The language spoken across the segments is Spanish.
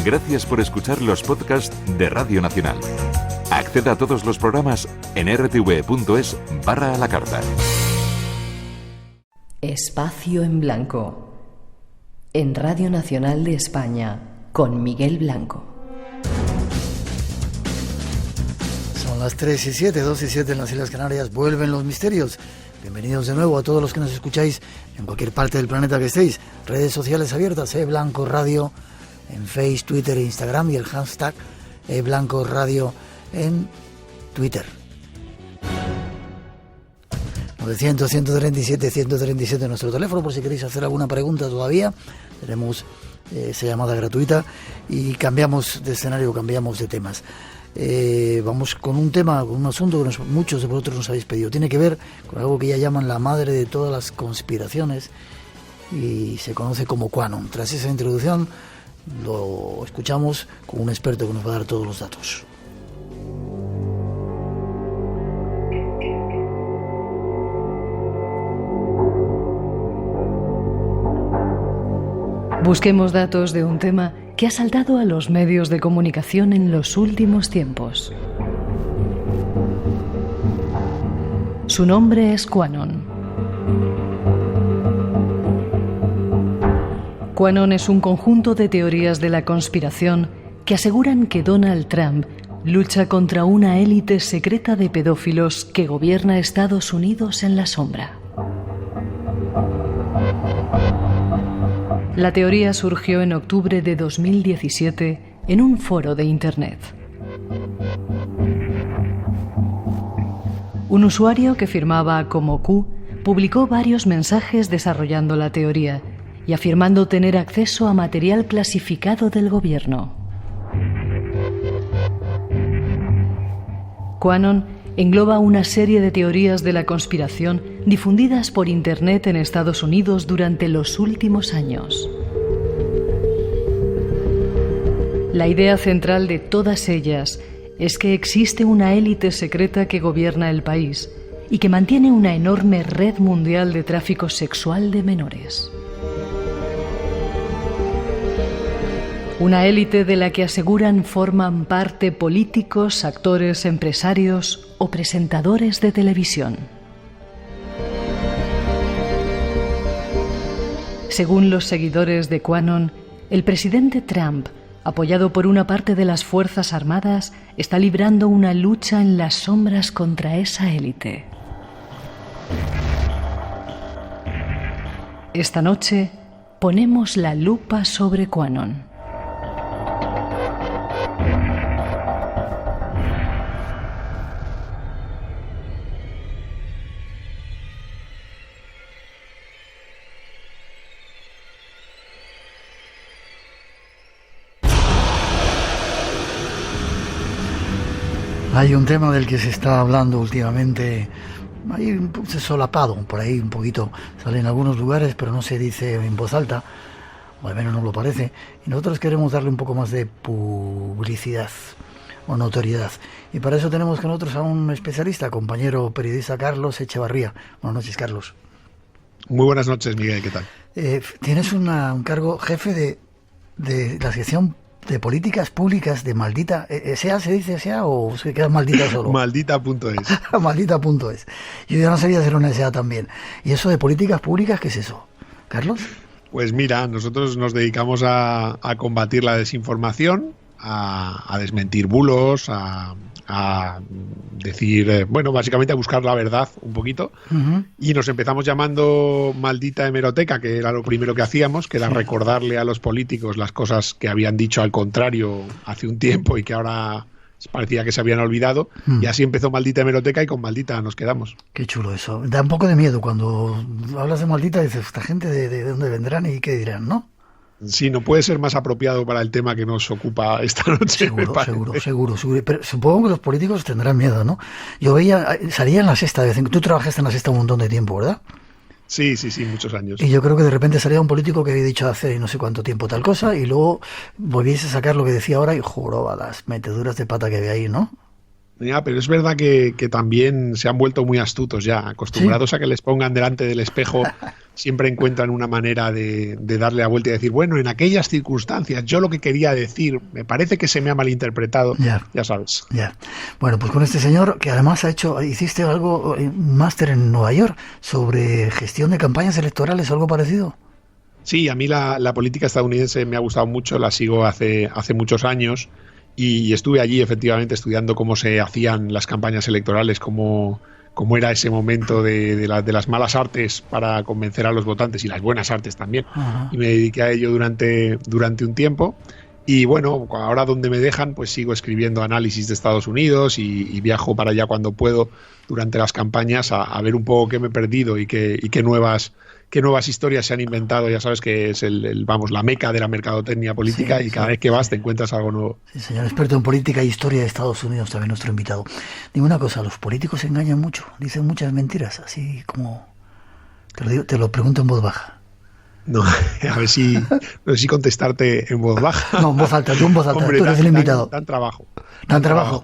Gracias por escuchar los podcasts de Radio Nacional. Acceda a todos los programas en rtv.es/a la carta. Espacio en Blanco. En Radio Nacional de España, con Miguel Blanco. Son las 3:07, 2:07 en las Islas Canarias. Vuelven los misterios. Bienvenidos de nuevo a todos los que nos escucháis en cualquier parte del planeta que estéis. Redes sociales abiertas, Blanco Radio en Facebook, Twitter e Instagram, y el hashtag Blanco Radio en Twitter. 900-137-137 nuestro teléfono, por si queréis hacer alguna pregunta todavía. Tenemos esa llamada gratuita y cambiamos de escenario, cambiamos de temas. Vamos con un tema, con un asunto que muchos de vosotros nos habéis pedido. Tiene que ver con algo que ya llaman la madre de todas las conspiraciones y se conoce como QAnon. Tras esa introducción lo escuchamos con un experto que nos va a dar todos los datos. Busquemos datos de un tema que ha saltado a los medios de comunicación en los últimos tiempos. Su nombre es QAnon. QAnon es un conjunto de teorías de la conspiración que aseguran que Donald Trump lucha contra una élite secreta de pedófilos que gobierna Estados Unidos en la sombra. La teoría surgió en octubre de 2017 en un foro de Internet. Un usuario que firmaba como Q publicó varios mensajes desarrollando la teoría y afirmando tener acceso a material clasificado del gobierno. QAnon engloba una serie de teorías de la conspiración difundidas por Internet en Estados Unidos durante los últimos años. La idea central de todas ellas es que existe una élite secreta que gobierna el país y que mantiene una enorme red mundial de tráfico sexual de menores. Una élite de la que aseguran forman parte políticos, actores, empresarios o presentadores de televisión. Según los seguidores de QAnon, el presidente Trump, apoyado por una parte de las Fuerzas Armadas, está librando una lucha en las sombras contra esa élite. Esta noche ponemos la lupa sobre QAnon. Hay un tema del que se está hablando últimamente, hay solapado, por ahí un poquito, sale en algunos lugares, pero no se dice en voz alta, o al menos no lo parece, y nosotros queremos darle un poco más de publicidad o notoriedad. Y para eso tenemos con nosotros a un especialista, compañero periodista Carlos Echevarría. Buenas noches, Carlos. Muy buenas noches, Miguel, ¿qué tal? Tienes un cargo jefe de la sección de políticas públicas de Maldita. ¿SEA se dice SEA o se queda Maldita solo? Maldita.es. Maldita.es. Yo ya no sabía hacer una SEA también. ¿Y eso de políticas públicas qué es eso, Carlos? Pues mira, nosotros nos dedicamos a combatir la desinformación, a desmentir bulos, a decir, básicamente a buscar la verdad un poquito. Uh-huh. Y nos empezamos llamando Maldita Hemeroteca, que era lo primero que hacíamos, que era recordarle a los políticos las cosas que habían dicho al contrario hace un tiempo y que ahora parecía que se habían olvidado. Y así empezó Maldita Hemeroteca y con Maldita nos quedamos. Qué chulo eso. Da un poco de miedo cuando hablas de Maldita, dices, esta gente de dónde vendrán y qué dirán, ¿no? Sí, no puede ser más apropiado para el tema que nos ocupa esta noche. Seguro. Pero supongo que los políticos tendrán miedo, ¿no? Yo salía en La Sexta, tú trabajaste en La Sexta un montón de tiempo, ¿verdad? Sí, muchos años. Y yo creo que de repente salía un político que había dicho hace no sé cuánto tiempo tal cosa y luego volviese a sacar lo que decía ahora y juraba las meteduras de pata que había ahí, ¿no? Ya, pero es verdad que también se han vuelto muy astutos ya, acostumbrados a que les pongan delante del espejo, siempre encuentran una manera de darle la vuelta y decir, bueno, en aquellas circunstancias, yo lo que quería decir, me parece que se me ha malinterpretado, ya sabes. Ya. Bueno, pues con este señor, que además hiciste algo, un máster en Nueva York, sobre gestión de campañas electorales o algo parecido. Sí, a mí la política estadounidense me ha gustado mucho, la sigo hace muchos años. Y estuve allí efectivamente estudiando cómo se hacían las campañas electorales, cómo era ese momento de las malas artes para convencer a los votantes y las buenas artes también. Ajá. Y me dediqué a ello durante un tiempo. Y bueno, ahora donde me dejan, pues sigo escribiendo análisis de Estados Unidos y viajo para allá cuando puedo durante las campañas a ver un poco qué me he perdido y qué nuevas historias se han inventado. Ya sabes que es la meca de la mercadotecnia política, y cada vez que vas te encuentras algo nuevo. Sí, señor, experto en política e historia de Estados Unidos, también nuestro invitado. Dime una cosa, los políticos se engañan mucho, dicen muchas mentiras, así como... Te lo pregunto en voz baja. No, a ver si contestarte en voz baja. No, en voz alta, tú en voz alta. Hombre, tú eres el invitado. Dan trabajo. Dan trabajo.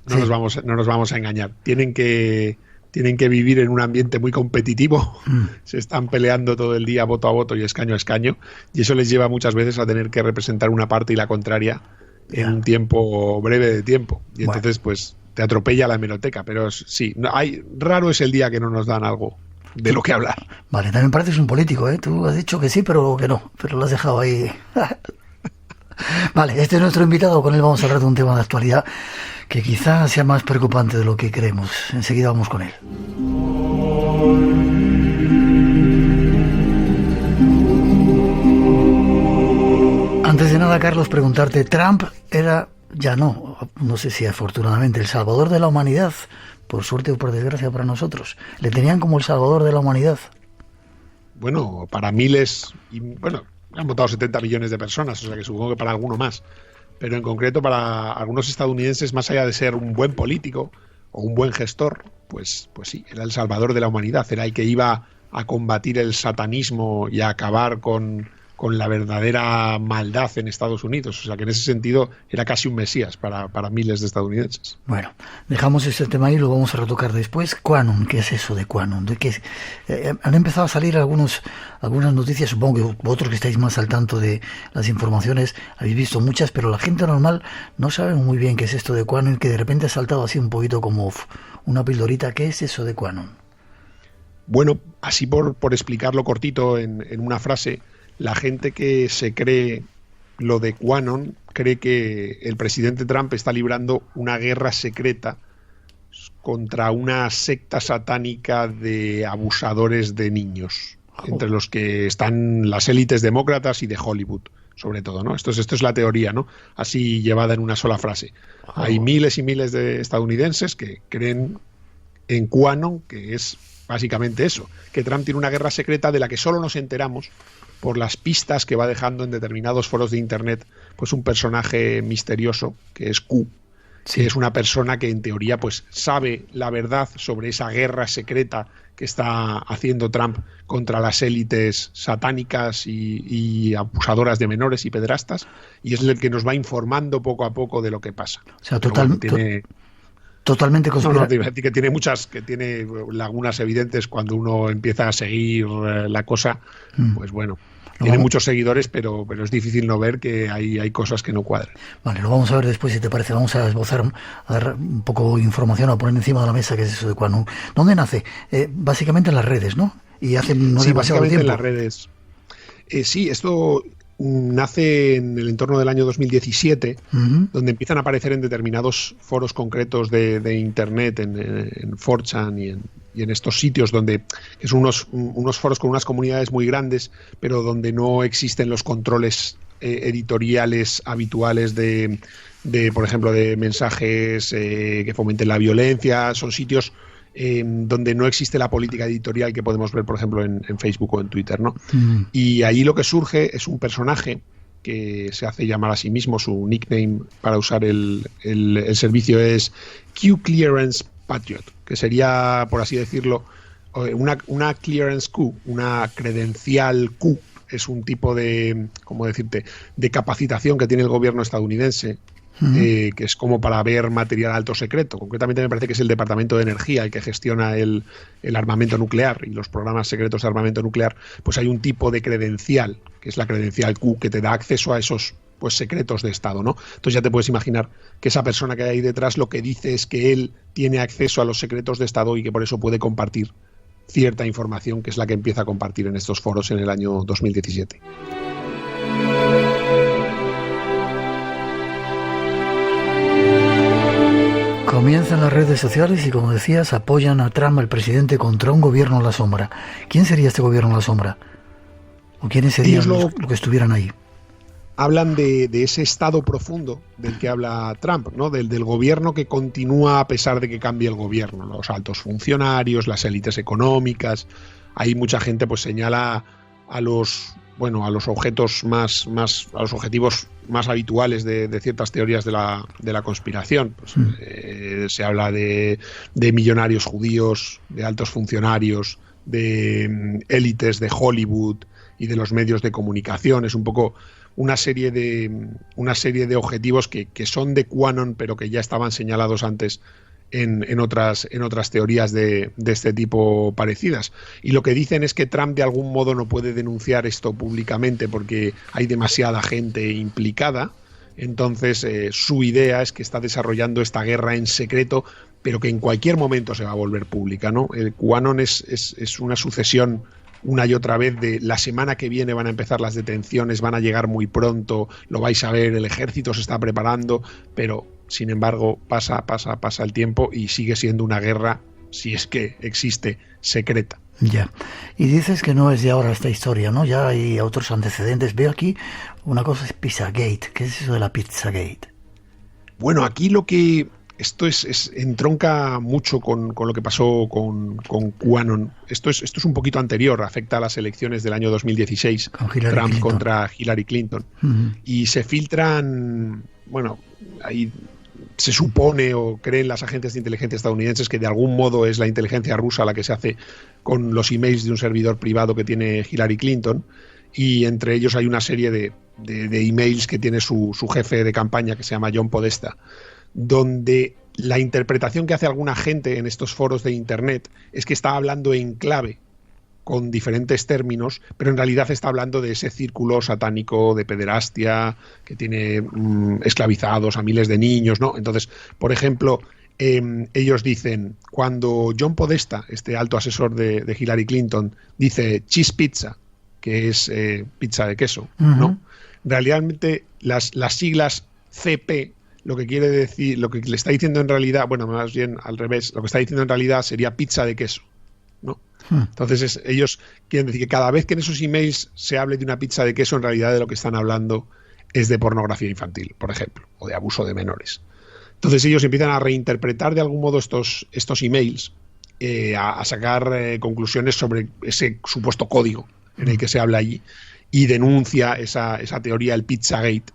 No nos vamos a engañar. Tienen que vivir en un ambiente muy competitivo, se están peleando todo el día voto a voto y escaño a escaño, y eso les lleva muchas veces a tener que representar una parte y la contraria en un tiempo breve de tiempo, y entonces pues te atropella la hemeroteca, pero sí, raro es el día que no nos dan algo de lo que hablar. Vale, también pareces un político, ¿eh? Tú has dicho que sí, pero que no, pero lo has dejado ahí. Vale, este es nuestro invitado, con él vamos a hablar de un tema de actualidad que quizá sea más preocupante de lo que creemos. Enseguida vamos con él. Antes de nada, Carlos, preguntarte, Trump era, ya no sé si afortunadamente, el salvador de la humanidad, por suerte o por desgracia para nosotros. Le tenían como el salvador de la humanidad. Bueno, para miles, y bueno, han votado 70 millones de personas, o sea que supongo que para alguno más. Pero en concreto para algunos estadounidenses, más allá de ser un buen político o un buen gestor, pues sí, era el salvador de la humanidad, era el que iba a combatir el satanismo y a acabar con la verdadera maldad en Estados Unidos. O sea que en ese sentido era casi un mesías para miles de estadounidenses. Bueno, dejamos ese tema y lo vamos a retocar después. QAnon, ¿qué es eso de QAnon? ¿De qué? Han empezado a salir algunas noticias, supongo que vosotros que estáis más al tanto de las informaciones habéis visto muchas, pero la gente normal no sabe muy bien qué es esto de QAnon, que de repente ha saltado así un poquito como una pildorita. ¿Qué es eso de QAnon? Bueno, así por explicarlo cortito en una frase, la gente que se cree lo de QAnon cree que el presidente Trump está librando una guerra secreta contra una secta satánica de abusadores de niños, entre los que están las élites demócratas y de Hollywood, sobre todo, ¿no? Esto es la teoría, ¿no? Así llevada en una sola frase. Hay miles y miles de estadounidenses que creen en QAnon, que es básicamente eso, que Trump tiene una guerra secreta de la que solo nos enteramos por las pistas que va dejando en determinados foros de internet, pues un personaje misterioso que es Q, que es una persona que en teoría pues sabe la verdad sobre esa guerra secreta que está haciendo Trump contra las élites satánicas y abusadoras de menores y pederastas, y es el que nos va informando poco a poco de lo que pasa. O sea, totalmente conspirativo. No, que tiene lagunas evidentes cuando uno empieza a seguir la cosa, pues bueno. Tiene muchos seguidores, pero es difícil no ver que hay cosas que no cuadran. Vale, lo vamos a ver después, si te parece. Vamos a esbozar, a dar un poco de información, a poner encima de la mesa qué es eso de QAnon. ¿Dónde nace? Básicamente en las redes, ¿no? Y hace no demasiado tiempo. En las redes. Sí, esto nace en el entorno del año 2017, donde empiezan a aparecer en determinados foros concretos de Internet, en 4chan y en estos sitios que son unos foros con unas comunidades muy grandes, pero donde no existen los controles editoriales habituales de por ejemplo, de mensajes que fomenten la violencia. Son sitios donde no existe la política editorial que podemos ver, por ejemplo, en Facebook o en Twitter, ¿no? Y ahí lo que surge es un personaje que se hace llamar a sí mismo, su nickname para usar el servicio es Q-Clearance Patriot, que sería, por así decirlo, una clearance Q, una credencial Q. Es un tipo de, ¿cómo decirte?, de capacitación que tiene el gobierno estadounidense que es como para ver material alto secreto. Concretamente me parece que es el Departamento de Energía el que gestiona el armamento nuclear y los programas secretos de armamento nuclear. Pues hay un tipo de credencial, que es la credencial Q, que te da acceso a esos pues secretos de Estado, ¿no? Entonces ya te puedes imaginar que esa persona que hay ahí detrás lo que dice es que él tiene acceso a los secretos de Estado y que por eso puede compartir cierta información, que es la que empieza a compartir en estos foros en el año 2017. Comienzan las redes sociales y, como decías, apoyan a Trump, el presidente, contra un gobierno en la sombra. ¿Quién sería este gobierno en la sombra? ¿O quiénes serían los que estuvieran ahí? Hablan de ese estado profundo del que habla Trump, ¿no? Del gobierno que continúa a pesar de que cambie el gobierno, los altos funcionarios, las élites económicas. Ahí mucha gente pues señala a los objetos a los objetivos más habituales de ciertas teorías de la conspiración. Pues, se habla de millonarios judíos, de altos funcionarios, de élites de Hollywood y de los medios de comunicación. Es un poco una serie de objetivos que son de QAnon, pero que ya estaban señalados antes en otras teorías de este tipo parecidas. Y lo que dicen es que Trump de algún modo no puede denunciar esto públicamente porque hay demasiada gente implicada. Entonces su idea es que está desarrollando esta guerra en secreto, pero que en cualquier momento se va a volver pública, ¿no? El QAnon es una sucesión una y otra vez de la semana que viene van a empezar las detenciones, van a llegar muy pronto, lo vais a ver, el ejército se está preparando, pero sin embargo pasa el tiempo y sigue siendo una guerra, si es que existe, secreta. Ya. Y dices que no es de ahora esta historia, ¿no? Ya hay otros antecedentes. Veo aquí una cosa, es Pizzagate. ¿Qué es eso de la Pizzagate? Bueno, aquí esto entronca mucho con lo que pasó con QAnon. Esto es un poquito anterior, afecta a las elecciones del año 2016, Trump contra Hillary Clinton. Y se filtran, ahí se supone o creen las agencias de inteligencia estadounidenses que de algún modo es la inteligencia rusa la que se hace con los emails de un servidor privado que tiene Hillary Clinton, y entre ellos hay una serie de emails que tiene su jefe de campaña, que se llama John Podesta, donde la interpretación que hace alguna gente en estos foros de internet es que está hablando en clave con diferentes términos, pero en realidad está hablando de ese círculo satánico de pederastia que tiene esclavizados a miles de niños, ¿no? Entonces, por ejemplo, ellos dicen, cuando John Podesta, este alto asesor de Hillary Clinton, dice cheese pizza, que es pizza de queso, ¿no? Realmente las siglas CP, lo que quiere decir, lo que le está diciendo en realidad, más bien al revés, lo que está diciendo en realidad sería pizza de queso, ¿no? Entonces ellos quieren decir que cada vez que en esos emails se hable de una pizza de queso, en realidad de lo que están hablando es de pornografía infantil, por ejemplo, o de abuso de menores. Entonces ellos empiezan a reinterpretar de algún modo estos emails, a sacar conclusiones sobre ese supuesto código en el que se habla allí, y denuncia esa teoría, el Pizzagate.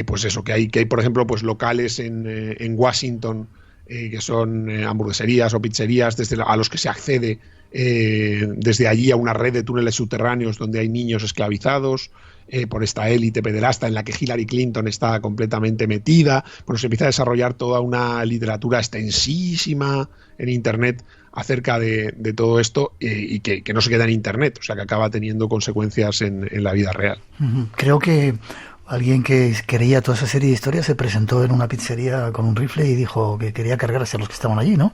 Pues eso, que hay por ejemplo pues locales en Washington que son hamburgueserías o pizzerías a los que se accede desde allí a una red de túneles subterráneos donde hay niños esclavizados por esta élite pederasta en la que Hillary Clinton está completamente metida. Bueno, se empieza a desarrollar toda una literatura extensísima en internet acerca de todo esto, y que no se queda en internet, o sea que acaba teniendo consecuencias en la vida real. Creo que alguien que creía toda esa serie de historias se presentó en una pizzería con un rifle y dijo que quería cargarse a los que estaban allí, ¿no?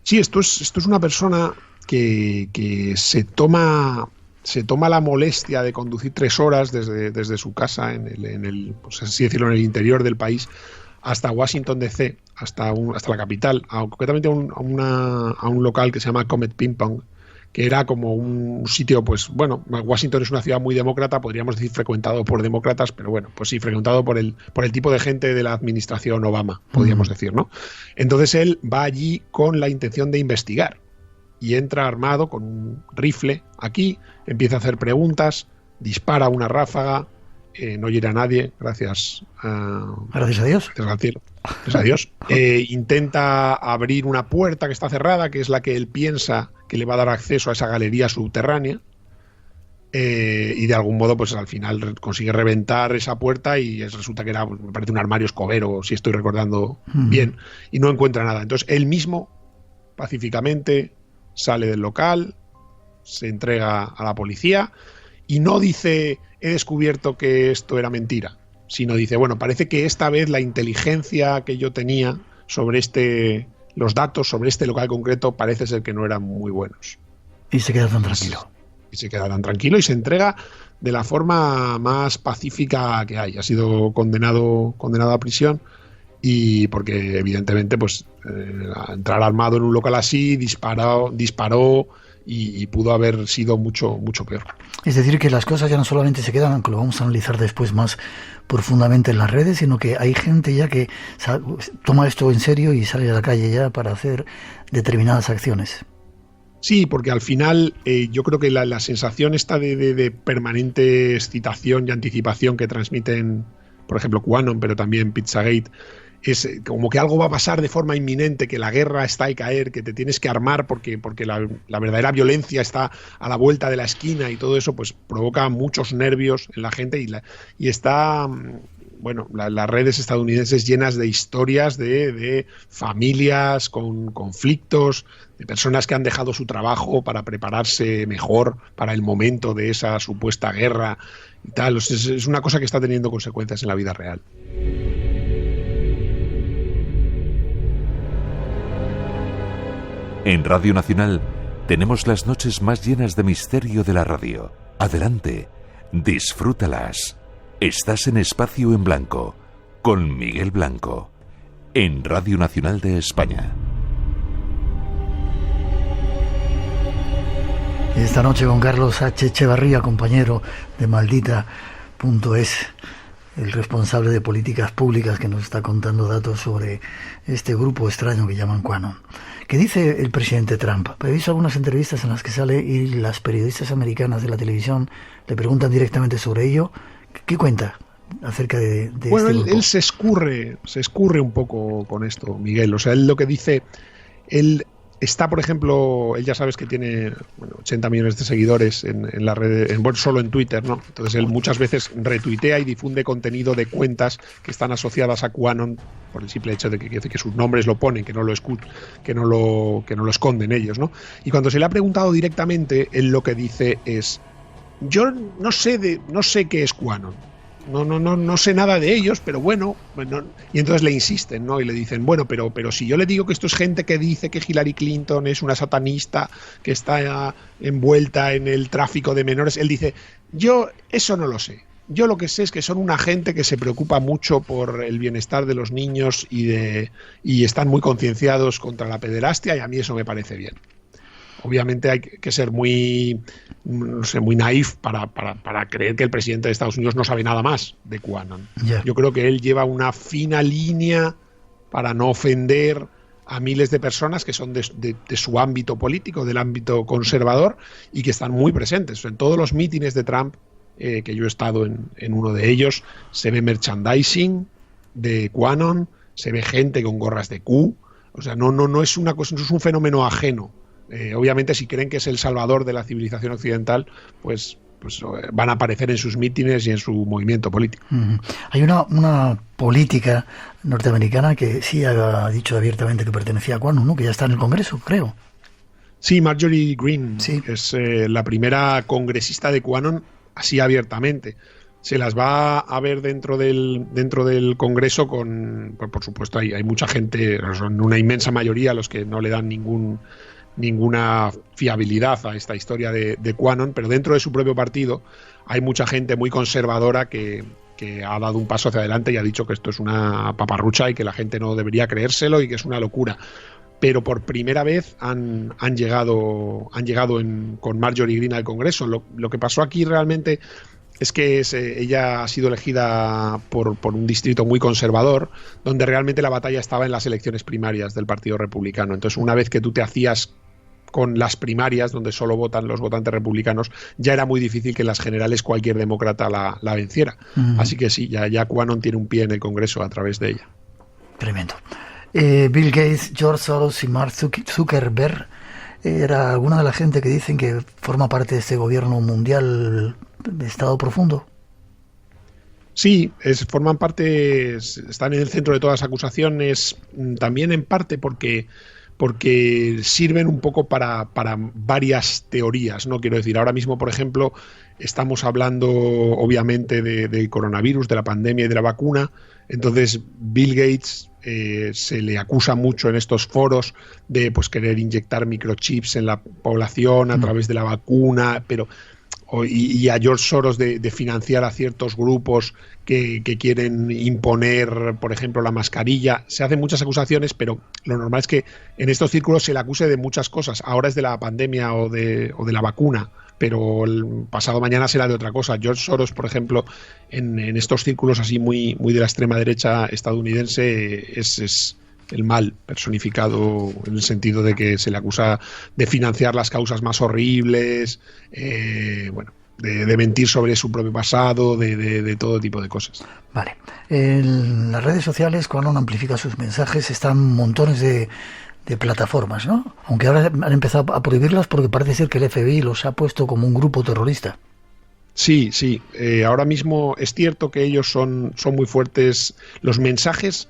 Sí, esto es una persona que se toma la molestia de conducir 3 horas desde su casa pues así decirlo, en el interior del país hasta Washington DC, hasta la capital, concretamente a un local que se llama Comet Ping Pong, que era como un sitio, pues bueno, Washington es una ciudad muy demócrata, podríamos decir frecuentado por demócratas, pero bueno, pues sí, frecuentado por el tipo de gente de la administración Obama, podríamos decir, ¿no? Entonces él va allí con la intención de investigar y entra armado con un rifle aquí, empieza a hacer preguntas, dispara una ráfaga, no hiere a nadie, gracias a Dios. Gracias a Dios. Intenta abrir una puerta que está cerrada, que es la que él piensa que le va a dar acceso a esa galería subterránea. y de algún modo pues al final consigue reventar esa puerta y resulta que era, me parece, un armario escobero, si estoy recordando bien, y no encuentra nada. Entonces él mismo pacíficamente sale del local, se entrega a la policía y no dice he descubierto que esto era mentira, sino dice, bueno, parece que esta vez la inteligencia que yo tenía sobre los datos sobre este local concreto parece ser que no eran muy buenos. Y se queda tan tranquilo. Y se queda tan tranquilo y se entrega de la forma más pacífica que hay. Ha sido condenado a prisión, y porque evidentemente pues entrar armado en un local así, disparó y pudo haber sido mucho peor. Es decir, que las cosas ya no solamente se quedan, aunque lo vamos a analizar después más profundamente en las redes, sino que hay gente ya que toma esto en serio y sale a la calle ya para hacer determinadas acciones. Sí, porque al final yo creo que la sensación esta de permanente excitación y anticipación que transmiten, por ejemplo, QAnon, pero también Pizzagate, es como que algo va a pasar de forma inminente, que la guerra está a caer, que te tienes que armar porque la verdadera violencia está a la vuelta de la esquina, y todo eso pues provoca muchos nervios en la gente y está... Bueno, las redes estadounidenses llenas de historias de familias con conflictos, de personas que han dejado su trabajo para prepararse mejor para el momento de esa supuesta guerra y tal. Es una cosa que está teniendo consecuencias en la vida real. En Radio Nacional tenemos las noches más llenas de misterio de la radio. Adelante, disfrútalas. Estás en Espacio en Blanco, con Miguel Blanco, en Radio Nacional de España. Esta noche con Carlos H. Echevarría, compañero de Maldita.es, el responsable de políticas públicas, que nos está contando datos sobre este grupo extraño que llaman QAnon. ¿Qué dice el presidente Trump? He visto algunas entrevistas en las que sale y las periodistas americanas de la televisión le preguntan directamente sobre ello. ¿Qué cuenta acerca de bueno, este grupo? Él se escurre un poco con esto, Miguel. O sea, él lo que dice, él está, por ejemplo, él ya sabes que tiene 80 millones de seguidores en la red, solo en Twitter, ¿no? Entonces él muchas veces retuitea y difunde contenido de cuentas que están asociadas a QAnon por el simple hecho de que sus nombres lo ponen, que no lo esconden ellos, ¿no? Y cuando se le ha preguntado directamente, él lo que dice es: yo no sé qué es QAnon. No sé nada de ellos, pero bueno. Y entonces le insisten, ¿no? Y le dicen, bueno, pero si yo le digo que esto es gente que dice que Hillary Clinton es una satanista que está envuelta en el tráfico de menores, él dice, yo eso no lo sé. Yo lo que sé es que son una gente que se preocupa mucho por el bienestar de los niños y están muy concienciados contra la pederastia, y a mí eso me parece bien. Obviamente hay que ser muy naif para creer que el presidente de Estados Unidos no sabe nada más de QAnon. Yeah. Yo creo que él lleva una fina línea para no ofender a miles de personas que son de su ámbito político, del ámbito conservador, y que están muy presentes. En todos los mítines de Trump, que yo he estado en uno de ellos, se ve merchandising de QAnon, se ve gente con gorras de Q. O sea, no es una cosa, no es un fenómeno ajeno. Obviamente, si creen que es el salvador de la civilización occidental, pues van a aparecer en sus mítines y en su movimiento político. Hay una política norteamericana que sí ha dicho abiertamente que pertenecía a QAnon, ¿no? Que ya está en el Congreso, creo. Sí, Marjorie Greene, sí. Es la primera congresista de QAnon así abiertamente. Se las va a ver dentro del Congreso por supuesto, hay mucha gente, son una inmensa mayoría los que no le dan ninguna fiabilidad a esta historia de QAnon, pero dentro de su propio partido hay mucha gente muy conservadora que ha dado un paso hacia adelante y ha dicho que esto es una paparrucha y que la gente no debería creérselo y que es una locura. Pero por primera vez han llegado con Marjorie Greene al Congreso. Lo que pasó aquí realmente es que ella ha sido elegida por un distrito muy conservador, donde realmente la batalla estaba en las elecciones primarias del Partido Republicano. Entonces, una vez que tú te hacías con las primarias, donde solo votan los votantes republicanos, ya era muy difícil que en las generales cualquier demócrata la venciera. Así que sí, ya QAnon tiene un pie en el Congreso a través de ella. Tremendo. Bill Gates, George Soros y Mark Zuckerberg era alguna de la gente que dicen que forma parte de este gobierno mundial de Estado profundo. Sí, forman parte, están en el centro de todas las acusaciones, también en parte porque sirven un poco para varias teorías, ¿no? Quiero decir, ahora mismo, por ejemplo, estamos hablando obviamente del coronavirus, de la pandemia y de la vacuna. Entonces Bill Gates se le acusa mucho en estos foros de pues querer inyectar microchips en la población a través de la vacuna, y a George Soros de financiar a ciertos grupos que quieren imponer, por ejemplo, la mascarilla. Se hacen muchas acusaciones, pero lo normal es que en estos círculos se le acuse de muchas cosas. Ahora es de la pandemia o de la vacuna, pero el pasado mañana será de otra cosa. George Soros, por ejemplo, en estos círculos así muy de la extrema derecha estadounidense es el mal personificado, en el sentido de que se le acusa de financiar las causas más horribles, de mentir sobre su propio pasado, de todo tipo de cosas. Vale. En las redes sociales, cuando uno amplifica sus mensajes, están montones de plataformas, ¿no? Aunque ahora han empezado a prohibirlas porque parece ser que el FBI los ha puesto como un grupo terrorista. Sí. Ahora mismo es cierto que ellos son muy fuertes. Los mensajes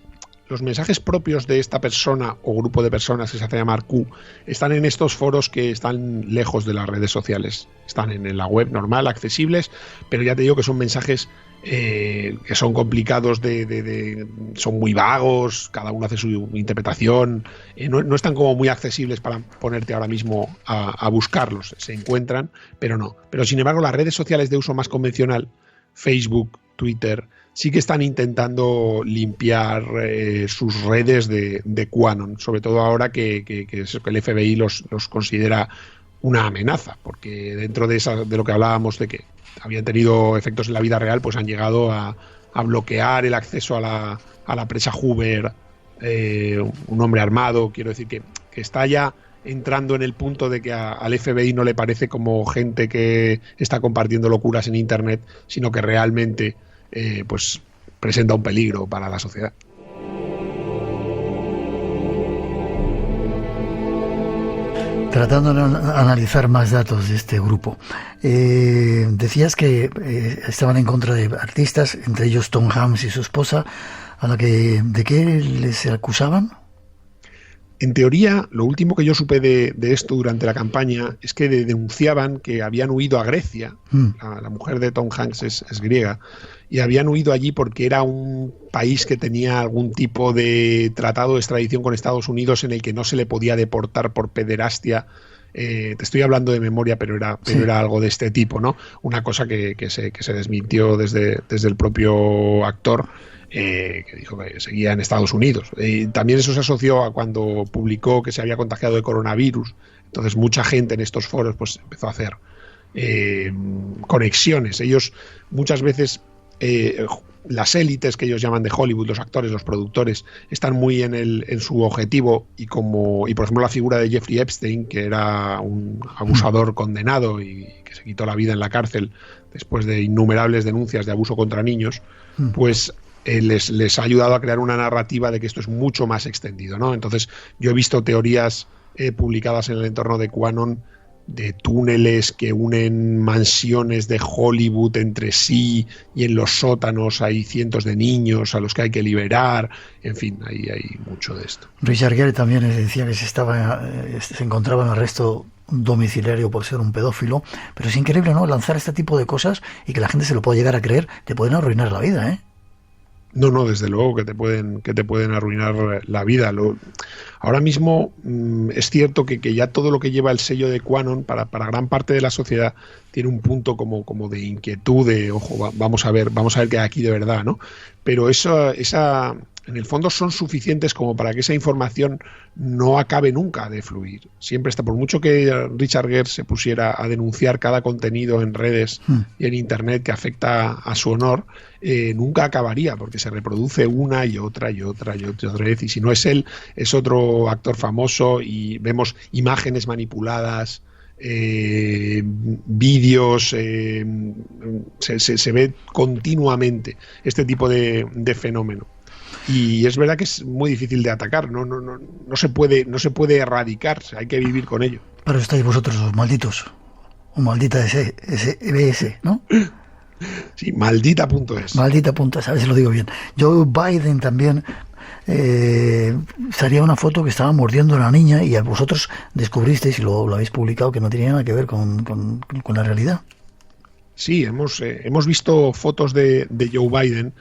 propios de esta persona o grupo de personas que se hace llamar Q están en estos foros que están lejos de las redes sociales. Están en la web normal, accesibles, pero ya te digo que son mensajes que son complicados, son muy vagos, cada uno hace su interpretación, no están como muy accesibles para ponerte ahora mismo a buscarlos. Se encuentran, pero no. Pero sin embargo, las redes sociales de uso más convencional, Facebook, Twitter, sí que están intentando limpiar sus redes de QAnon, sobre todo ahora que el FBI los considera una amenaza, porque dentro de lo que hablábamos de que habían tenido efectos en la vida real, pues han llegado a bloquear el acceso a la presa Hoover, un hombre armado. Quiero decir que está ya entrando en el punto de que al FBI no le parece como gente que está compartiendo locuras en Internet, sino que realmente pues presenta un peligro para la sociedad. Tratando de analizar más datos de este grupo, decías que estaban en contra de artistas, entre ellos Tom Hanks y su esposa, ¿de qué les acusaban? En teoría, lo último que yo supe de esto durante la campaña es que denunciaban que habían huido a Grecia. La mujer de Tom Hanks es griega, y habían huido allí porque era un país que tenía algún tipo de tratado de extradición con Estados Unidos en el que no se le podía deportar por pederastia. Te estoy hablando de memoria, pero era algo de este tipo, ¿no? Una cosa que se desmintió desde el propio actor, que dijo que seguía en Estados Unidos. También eso se asoció a cuando publicó que se había contagiado de coronavirus. Entonces mucha gente en estos foros pues empezó a hacer conexiones. Ellos muchas veces, las élites que ellos llaman de Hollywood, los actores, los productores, están muy en su objetivo, y por ejemplo la figura de Jeffrey Epstein, que era un abusador condenado y que se quitó la vida en la cárcel después de innumerables denuncias de abuso contra niños, pues les ha ayudado a crear una narrativa de que esto es mucho más extendido, ¿no? Entonces yo he visto teorías publicadas en el entorno de QAnon de túneles que unen mansiones de Hollywood entre sí, y en los sótanos hay cientos de niños a los que hay que liberar. En fin, hay mucho de esto. Richard Gere también decía que se encontraba en arresto domiciliario por ser un pedófilo, pero es increíble, ¿no? Lanzar este tipo de cosas y que la gente se lo pueda llegar a creer, te pueden arruinar la vida, ¿eh? No, desde luego que te pueden arruinar la vida. Ahora mismo es cierto que ya todo lo que lleva el sello de QAnon para gran parte de la sociedad tiene un punto como de inquietud, de ojo, vamos a ver qué hay aquí de verdad, ¿no? Pero esa en el fondo son suficientes como para que esa información no acabe nunca de fluir. Siempre está, por mucho que Richard Gere se pusiera a denunciar cada contenido en redes y en Internet que afecta a su honor, nunca acabaría, porque se reproduce una y otra vez, y si no es él, es otro actor famoso, y vemos imágenes manipuladas, vídeos, se ve continuamente este tipo de fenómeno. Y es verdad que es muy difícil de atacar, no se puede erradicar, hay que vivir con ello. Pero estáis vosotros los malditos, o maldita SBS, ¿no? Sí, maldita.es. Maldita.es, a ver si lo digo bien. Joe Biden también salía una foto que estaba mordiendo a una niña y vosotros descubristeis, y lo habéis publicado, que no tenía nada que ver con la realidad. Sí, hemos visto fotos de Joe Biden,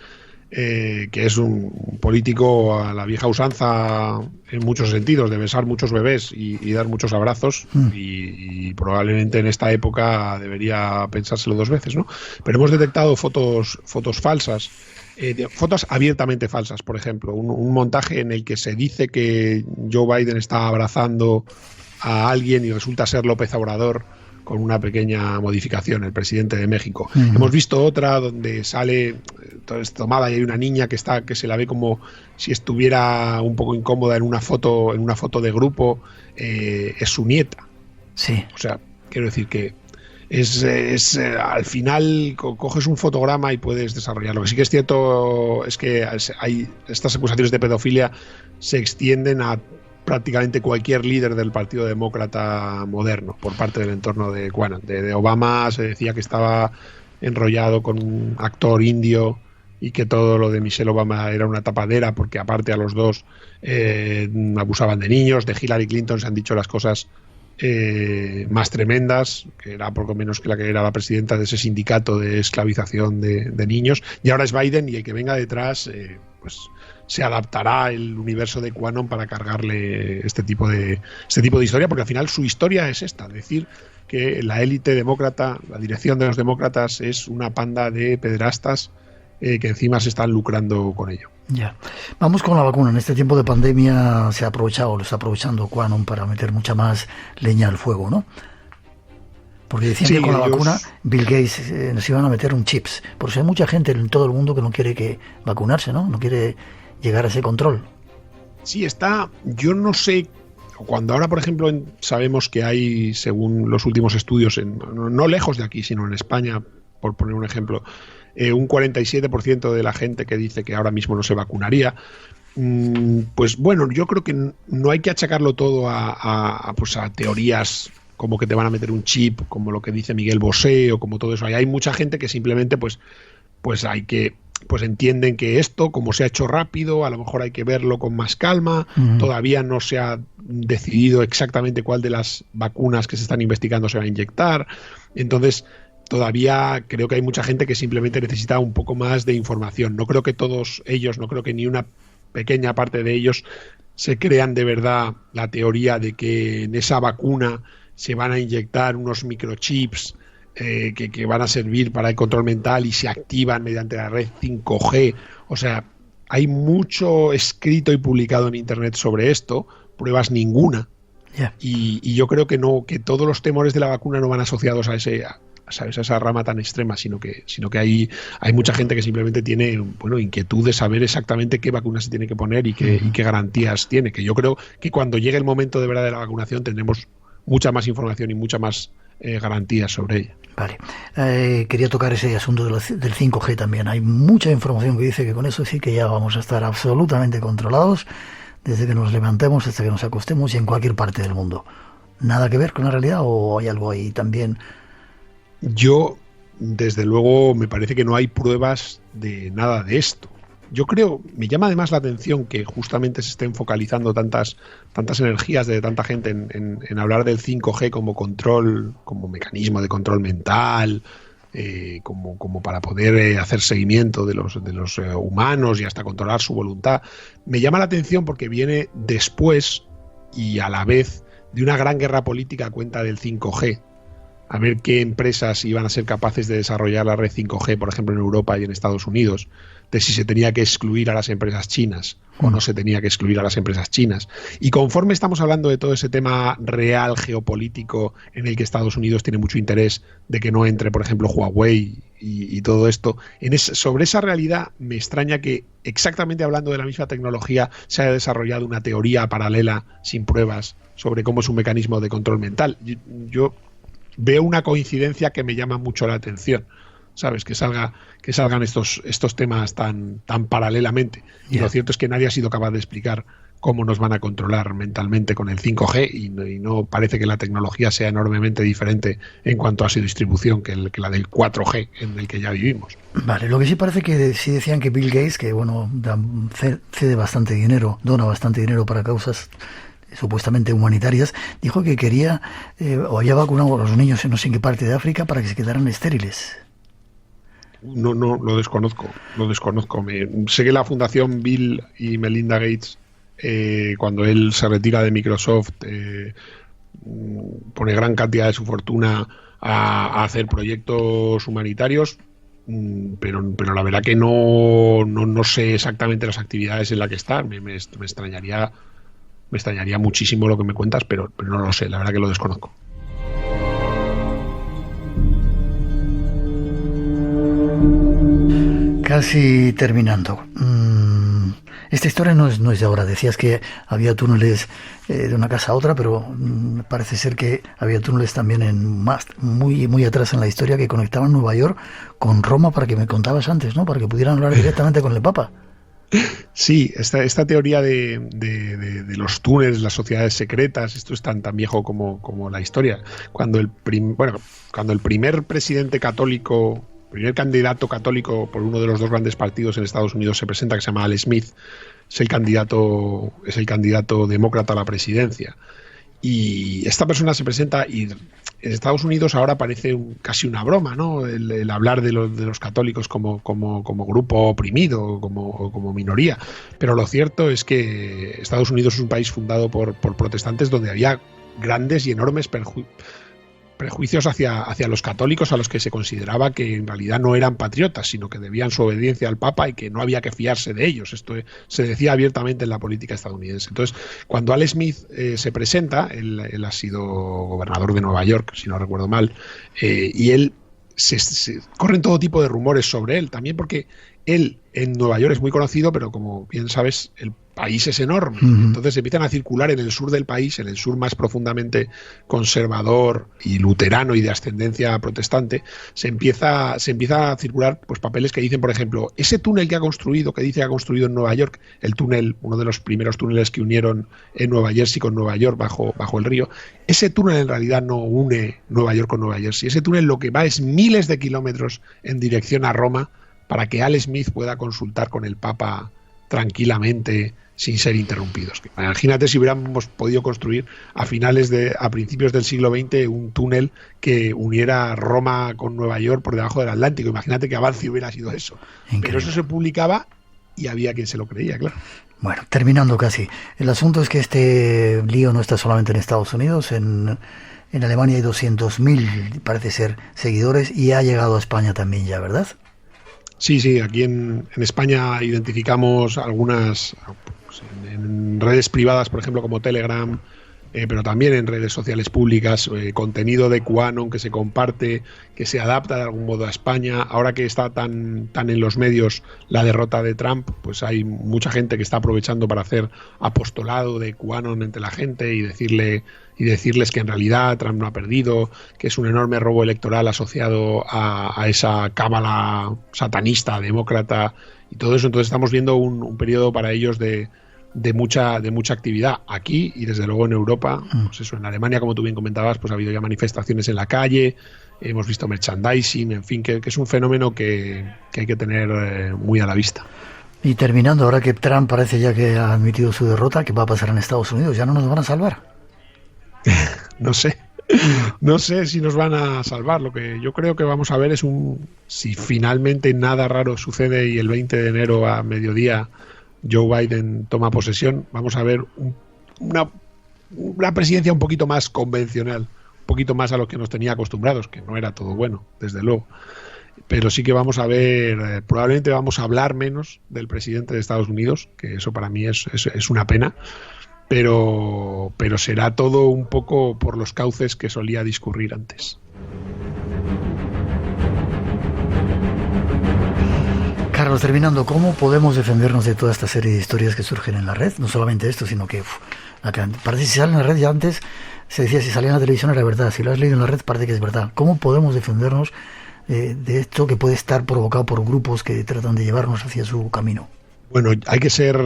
que es un político a la vieja usanza en muchos sentidos, de besar muchos bebés y dar muchos abrazos, y probablemente en esta época debería pensárselo 2 veces, ¿no? Pero hemos detectado fotos falsas, fotos abiertamente falsas, por ejemplo, un montaje en el que se dice que Joe Biden está abrazando a alguien y resulta ser López Obrador, con una pequeña modificación, el presidente de México. Hemos visto otra donde sale tomada y hay una niña que se la ve como si estuviera un poco incómoda en una foto de grupo, es su nieta. Sí. O sea, quiero decir que es al final coges un fotograma y puedes desarrollarlo. Lo que sí que es cierto es que hay estas acusaciones de pedofilia se extienden a prácticamente cualquier líder del Partido Demócrata moderno por parte del entorno de Obama. Se decía que estaba enrollado con un actor indio y que todo lo de Michelle Obama era una tapadera porque aparte a los dos abusaban de niños. De Hillary Clinton se han dicho las cosas más tremendas, que era poco menos que era la presidenta de ese sindicato de esclavización de niños, y ahora es Biden, y el que venga detrás pues se adaptará el universo de QAnon para cargarle este tipo de historia, porque al final su historia es esta, decir que la élite demócrata, la dirección de los demócratas es una panda de pederastas que encima se están lucrando con ello. Ya. Vamos con la vacuna. En este tiempo de pandemia se ha aprovechado, lo está aprovechando QAnon para meter mucha más leña al fuego, ¿no? Porque decían que con la vacuna Bill Gates nos iban a meter un chips. Por eso hay mucha gente en todo el mundo que no quiere vacunarse, ¿no? No quiere llegar a ese control. Sí, yo no sé, cuando ahora, por ejemplo, sabemos que hay, según los últimos estudios, no lejos de aquí, sino en España, por poner un ejemplo, un 47% de la gente que dice que ahora mismo no se vacunaría. Pues bueno, yo creo que no hay que achacarlo todo a teorías como que te van a meter un chip, como lo que dice Miguel Bosé o como todo eso. Hay mucha gente que simplemente pues entienden que esto, como se ha hecho rápido, a lo mejor hay que verlo con más calma. Todavía no se ha decidido exactamente cuál de las vacunas que se están investigando se va a inyectar. Entonces, todavía creo que hay mucha gente que simplemente necesita un poco más de información. No creo que todos ellos, no creo que ni una pequeña parte de ellos se crean de verdad la teoría de que en esa vacuna se van a inyectar unos microchips que van a servir para el control mental y se activan mediante la red 5G. O sea, hay mucho escrito y publicado en Internet sobre esto, pruebas ninguna. Yeah. Y yo creo que todos los temores de la vacuna no van asociados a esa rama tan extrema, sino que hay mucha gente que simplemente tiene inquietud de saber exactamente qué vacuna se tiene que poner y qué garantías tiene. Que yo creo que cuando llegue el momento de verdad de la vacunación tendremos mucha más información y mucha más garantías sobre ella. Vale. Quería tocar ese asunto del 5G también. Hay mucha información que dice que con eso sí que ya vamos a estar absolutamente controlados desde que nos levantemos hasta que nos acostemos y en cualquier parte del mundo. ¿Nada que ver con la realidad o hay algo ahí también? Yo, desde luego, me parece que no hay pruebas de nada de esto. Yo creo, me llama además la atención que justamente se estén focalizando tantas energías de tanta gente en hablar del 5G como control, como mecanismo de control mental, como para poder hacer seguimiento de los humanos y hasta controlar su voluntad. Me llama la atención porque viene después y a la vez de una gran guerra política a cuenta del 5G. A ver qué empresas iban a ser capaces de desarrollar la red 5G, por ejemplo, en Europa y en Estados Unidos, de si se tenía que excluir a las empresas chinas o no se tenía que excluir a las empresas chinas. Y conforme estamos hablando de todo ese tema real geopolítico en el que Estados Unidos tiene mucho interés de que no entre, por ejemplo, Huawei y todo esto, sobre esa realidad me extraña que exactamente hablando de la misma tecnología se haya desarrollado una teoría paralela sin pruebas sobre cómo es un mecanismo de control mental. Yo veo una coincidencia que me llama mucho la atención, ¿sabes? Que salgan estos temas tan paralelamente. Y lo cierto es que nadie ha sido capaz de explicar cómo nos van a controlar mentalmente con el 5G y no parece que la tecnología sea enormemente diferente en cuanto a su distribución que la del 4G en el que ya vivimos. Vale, lo que sí parece que sí decían que Bill Gates, que bueno, cede bastante dinero, dona bastante dinero para causas supuestamente humanitarias, dijo que quería o había vacunado a los niños en no sé en qué parte de África para que se quedaran estériles. No, lo desconozco. Sé que la fundación Bill y Melinda Gates, cuando él se retira de Microsoft, pone gran cantidad de su fortuna a hacer proyectos humanitarios, pero la verdad que no sé exactamente las actividades en las que está. Me extrañaría muchísimo lo que me cuentas, pero no lo sé, la verdad que lo desconozco. Casi terminando. Esta historia no es de ahora. Decías que había túneles de una casa a otra, pero parece ser que había túneles también muy atrás en la historia que conectaban Nueva York con Roma, para que me contabas antes, ¿no? Para que pudieran hablar directamente con el Papa. Sí, esta teoría de los túneles, las sociedades secretas, esto es tan viejo como la historia. Cuando el primer presidente católico, primer candidato católico por uno de los dos grandes partidos en Estados Unidos se presenta, que se llama Al Smith, es el candidato demócrata a la presidencia. Y esta persona se presenta y en Estados Unidos ahora parece casi una broma, ¿no? El hablar de los católicos como grupo oprimido, como minoría. Pero lo cierto es que Estados Unidos es un país fundado por protestantes donde había grandes y enormes prejuicios hacia los católicos, a los que se consideraba que en realidad no eran patriotas, sino que debían su obediencia al Papa y que no había que fiarse de ellos. Esto se decía abiertamente en la política estadounidense. Entonces, cuando Al Smith se presenta, él ha sido gobernador de Nueva York, si no recuerdo mal, y él se corren todo tipo de rumores sobre él, también porque él en Nueva York es muy conocido, pero como bien sabes, el país es enorme. Entonces empiezan a circular en el sur del país, en el sur más profundamente conservador y luterano y de ascendencia protestante, se empieza a circular pues papeles que dicen, por ejemplo, ese túnel que dice que ha construido en Nueva York, el túnel, uno de los primeros túneles que unieron en Nueva Jersey con Nueva York bajo el río, ese túnel en realidad no une Nueva York con Nueva Jersey. Ese túnel lo que va es miles de kilómetros en dirección a Roma para que Al Smith pueda consultar con el Papa tranquilamente sin ser interrumpidos. Imagínate si hubiéramos podido construir a principios del siglo XX un túnel que uniera Roma con Nueva York por debajo del Atlántico. Imagínate qué avance hubiera sido eso. Increíble. Pero eso se publicaba y había quien se lo creía, claro. Bueno, terminando casi. El asunto es que este lío no está solamente en Estados Unidos. En Alemania hay 200.000, parece ser, seguidores, y ha llegado a España también ya, ¿verdad? Sí, aquí en España identificamos algunas pues, en redes privadas, por ejemplo, como Telegram, pero también en redes sociales públicas, contenido de QAnon que se comparte, que se adapta de algún modo a España. Ahora que está tan en los medios la derrota de Trump, pues hay mucha gente que está aprovechando para hacer apostolado de QAnon entre la gente y decirles que en realidad Trump no ha perdido, que es un enorme robo electoral asociado a esa cábala satanista, demócrata y todo eso. Entonces estamos viendo un periodo para ellos de mucha actividad aquí y desde luego en Europa. Pues eso, en Alemania, como tú bien comentabas, pues ha habido ya manifestaciones en la calle, hemos visto merchandising, en fin, que es un fenómeno que hay que tener muy a la vista. Y terminando, ahora que Trump parece ya que ha admitido su derrota, ¿qué va a pasar en Estados Unidos? ¿Ya no nos van a salvar? No sé si nos van a salvar. Lo que yo creo que vamos a ver es si finalmente nada raro sucede y el 20 de enero a mediodía Joe Biden toma posesión, vamos a ver una presidencia un poquito más convencional, un poquito más a lo que nos tenía acostumbrados, que no era todo bueno, desde luego. Pero sí que vamos a ver, probablemente vamos a hablar menos del presidente de Estados Unidos, que eso para mí es una pena, pero será todo un poco por los cauces que solía discurrir antes. Carlos, terminando, ¿cómo podemos defendernos de toda esta serie de historias que surgen en la red? No solamente esto, sino que parece que si sale en la red, ya antes se decía si salía en la televisión era verdad, si lo has leído en la red parece que es verdad. ¿Cómo podemos defendernos de esto que puede estar provocado por grupos que tratan de llevarnos hacia su camino? Bueno, hay que ser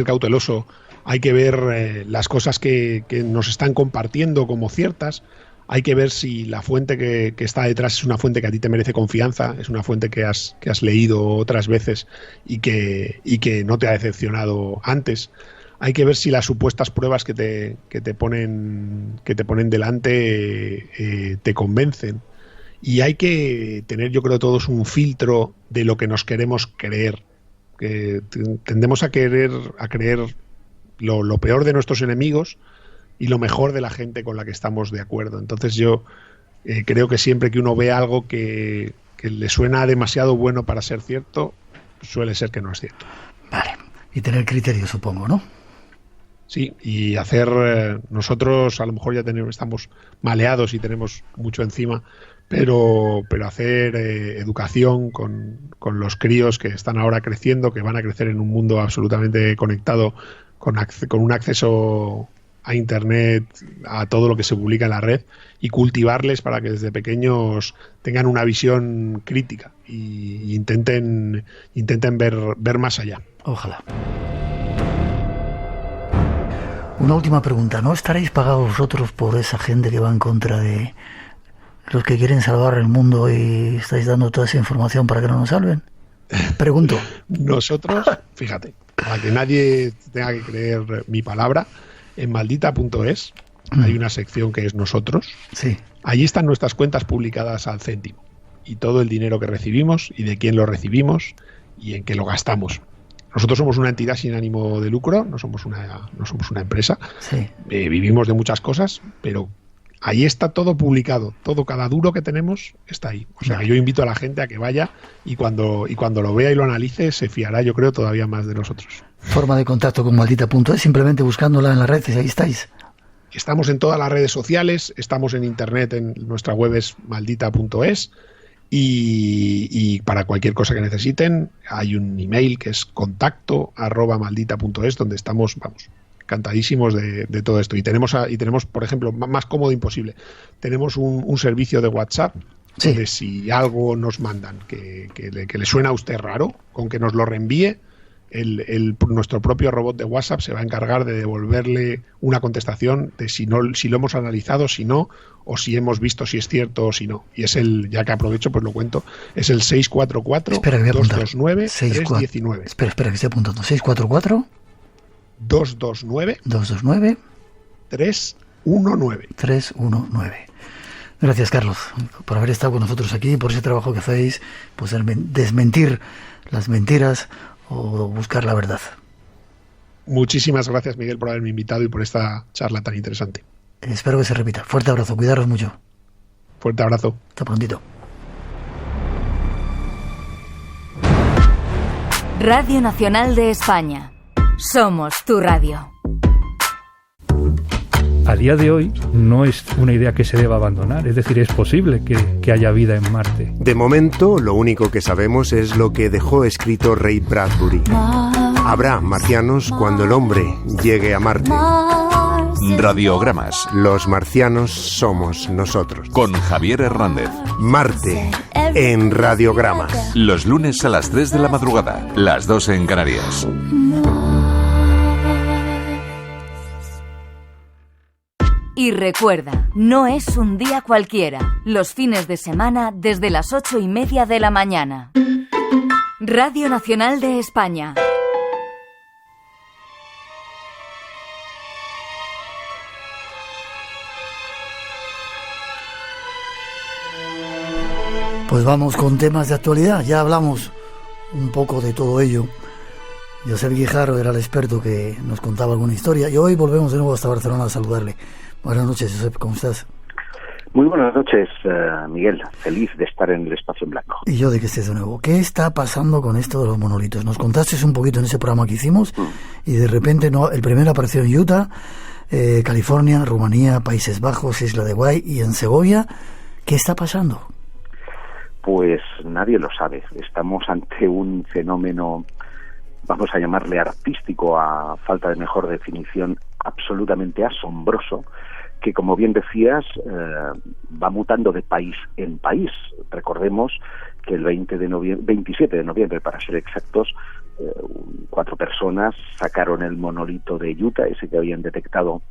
cauteloso, hay que ver las cosas que nos están compartiendo como ciertas, hay que ver si la fuente que está detrás es una fuente que a ti te merece confianza, es una fuente que has leído otras veces y que no te ha decepcionado antes. Hay que ver si las supuestas pruebas que te ponen delante te convencen. Y hay que tener, yo creo, todos un filtro de lo que nos queremos creer. Que tendemos a creer lo peor de nuestros enemigos y lo mejor de la gente con la que estamos de acuerdo. Entonces yo creo que siempre que uno ve algo que le suena demasiado bueno para ser cierto, suele ser que no es cierto. Vale, y tener criterio, supongo, ¿no? Sí, y hacer, nosotros a lo mejor ya estamos maleados y tenemos mucho encima, pero hacer educación con los críos que están ahora creciendo, que van a crecer en un mundo absolutamente conectado, con un acceso a Internet, a todo lo que se publica en la red, y cultivarles para que desde pequeños tengan una visión crítica y intenten ver más allá. Ojalá. Una última pregunta. ¿No estaréis pagados vosotros por esa gente que va en contra de los que quieren salvar el mundo y estáis dando toda esa información para que no nos salven? Pregunto. Nosotros, fíjate, para que nadie tenga que creer mi palabra, en maldita.es hay una sección que es nosotros. Sí. Allí están nuestras cuentas publicadas al céntimo y todo el dinero que recibimos y de quién lo recibimos y en qué lo gastamos. Nosotros somos una entidad sin ánimo de lucro, no somos una empresa. Sí. Vivimos de muchas cosas, pero ahí está todo publicado, cada duro que tenemos está ahí. O sea que yo invito a la gente a que vaya y cuando lo vea y lo analice se fiará, yo creo, todavía más de nosotros. Forma de contacto con maldita.es, simplemente buscándola en las redes, ahí estáis. Estamos en todas las redes sociales, estamos en internet, en nuestra web es maldita.es. Y para cualquier cosa que necesiten hay un email que es contacto@maldita.es, donde estamos, encantadísimos de todo esto. Y tenemos, por ejemplo, más cómodo imposible, tenemos un servicio de WhatsApp, sí, donde si algo nos mandan que le suena a usted raro, con que nos lo reenvíe, nuestro propio robot de WhatsApp se va a encargar de devolverle una contestación de si lo hemos analizado, si no, o si hemos visto si es cierto o si no. Y es ya que aprovecho, pues lo cuento, es el 644-229-319. Espera, que estoy apuntando. 644-229-319. 319. Gracias, Carlos, por haber estado con nosotros aquí, por ese trabajo que hacéis, pues desmentir las mentiras o buscar la verdad. Muchísimas gracias, Miguel, por haberme invitado y por esta charla tan interesante. Espero que se repita. Fuerte abrazo, cuidaros mucho. Fuerte abrazo. Hasta prontito. Radio Nacional de España. Somos tu radio. A día de hoy no es una idea que se deba abandonar, es decir, es posible que haya vida en Marte. De momento, lo único que sabemos es lo que dejó escrito Ray Bradbury. Habrá marcianos cuando el hombre llegue a Marte. Radiogramas. Los marcianos somos nosotros. Con Javier Hernández. Marte en Radiogramas. Los lunes a las 3 de la madrugada, las 2 en Canarias. Y recuerda, no es un día cualquiera. Los fines de semana desde las 8:30 de la mañana. Radio Nacional de España. Pues vamos con temas de actualidad. Ya hablamos un poco de todo ello. Josep Guijarro era el experto que nos contaba alguna historia y hoy volvemos de nuevo hasta Barcelona a saludarle. Buenas noches, Josep, ¿cómo estás? Muy buenas noches, Miguel. Feliz de estar en el Espacio en Blanco. Y yo de que estés de nuevo. ¿Qué está pasando con esto de los monolitos? Nos contaste un poquito en ese programa que hicimos y de repente el primero apareció en Utah, California, Rumanía, Países Bajos, Isla de Guay y en Segovia. ¿Qué está pasando? Pues nadie lo sabe. Estamos ante un fenómeno, vamos a llamarle artístico, a falta de mejor definición, absolutamente asombroso, que, como bien decías, va mutando de país en país. Recordemos que el 27 de noviembre, para ser exactos, 4 personas sacaron el monolito de Utah, ese que habían detectado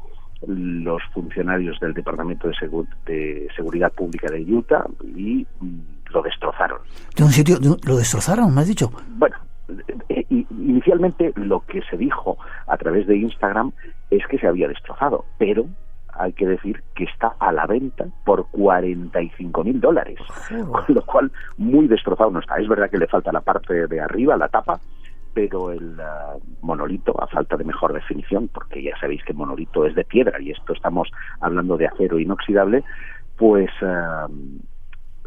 los funcionarios del Departamento de Seguridad Pública de Utah, y lo destrozaron. ¿De un sitio lo destrozaron, me has dicho? Bueno, inicialmente lo que se dijo a través de Instagram es que se había destrozado, pero hay que decir que está a la venta por $45,000, con lo cual muy destrozado no está. Es verdad que le falta la parte de arriba, la tapa, pero el monolito, a falta de mejor definición, porque ya sabéis que el monolito es de piedra y esto estamos hablando de acero inoxidable, pues